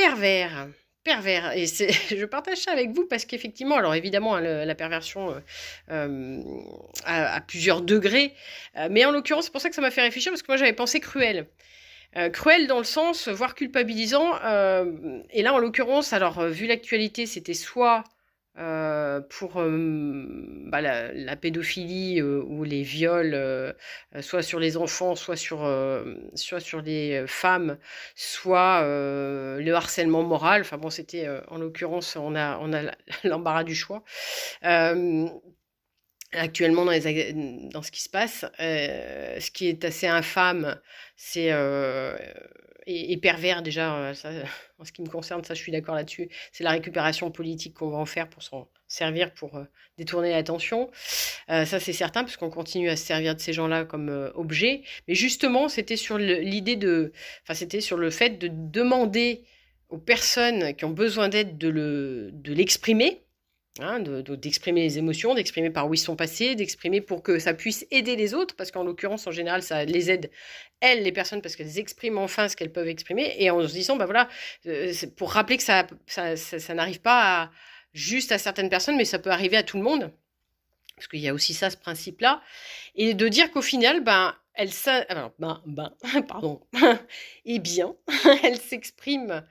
pervers. Pervers. Et je partage ça avec vous parce qu'effectivement, alors évidemment, hein, la perversion à plusieurs degrés, mais en l'occurrence, c'est pour ça que ça m'a fait réfléchir parce que moi j'avais pensé cruel. Cruel dans le sens, voire culpabilisant. Et là, en l'occurrence, alors, vu l'actualité, c'était soit pour la pédophilie ou les viols, soit sur les enfants, soit sur les femmes, soit le harcèlement moral. Enfin bon, c'était en l'occurrence, on a l'embarras du choix. Euh, Actuellement, dans ce qui se passe, ce qui est assez infâme, c'est et pervers déjà, ça, en ce qui me concerne, ça je suis d'accord là-dessus, c'est la récupération politique qu'on va en faire pour s'en servir pour détourner l'attention. Ça c'est certain, parce qu'on continue à se servir de ces gens-là comme objet. Mais justement, c'était sur c'était sur le fait de demander aux personnes qui ont besoin d'aide de l'exprimer, hein, d'exprimer les émotions, d'exprimer par où ils sont passés, d'exprimer pour que ça puisse aider les autres, parce qu'en l'occurrence, en général, ça les aide, elles, les personnes, parce qu'elles expriment enfin ce qu'elles peuvent exprimer, et en se disant, bah voilà, c'est pour rappeler que ça n'arrive pas juste à certaines personnes, mais ça peut arriver à tout le monde, parce qu'il y a aussi ça, ce principe-là, et de dire qu'au final, pardon, eh bien, elles s'expriment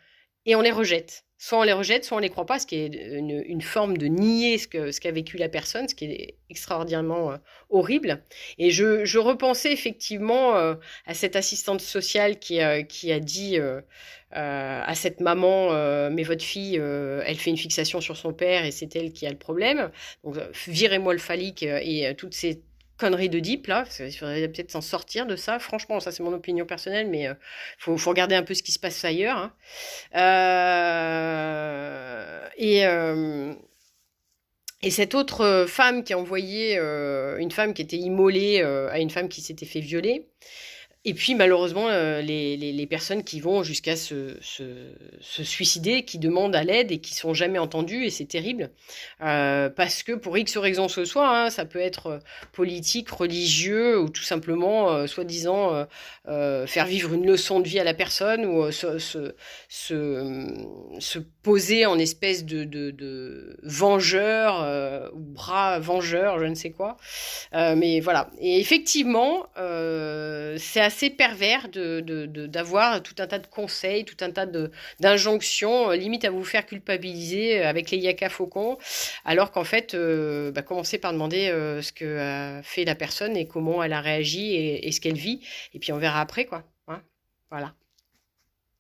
et on les rejette. Soit on les rejette, soit on les croit pas, ce qui est une forme de nier ce qu'a vécu la personne, ce qui est extraordinairement horrible. Et je repensais effectivement à cette assistante sociale qui a dit à cette maman, mais votre fille, elle fait une fixation sur son père et c'est elle qui a le problème. Donc virez-moi le phallique et toutes ces conneries de deep là, il faudrait peut-être s'en sortir de ça. Franchement, ça c'est mon opinion personnelle, mais faut regarder un peu ce qui se passe ailleurs, hein. Et cette autre femme qui a envoyé une femme qui était immolée à une femme qui s'était fait violer. Et puis malheureusement, les personnes qui vont jusqu'à se suicider, qui demandent à l'aide et qui sont jamais entendues, et c'est terrible, parce que pour X raisons que ce soit, hein, ça peut être politique, religieux, ou tout simplement, soi-disant, faire vivre une leçon de vie à la personne, ou se poser en espèce de vengeur, ou bras vengeur, je ne sais quoi. Mais voilà. Et effectivement, c'est assez pervers d'avoir tout un tas de conseils, tout un tas d'injonctions, limite à vous faire culpabiliser avec les yaka faucons, alors qu'en fait, commencez par demander ce que a fait la personne et comment elle a réagi et ce qu'elle vit. Et puis on verra après, quoi. Hein, voilà.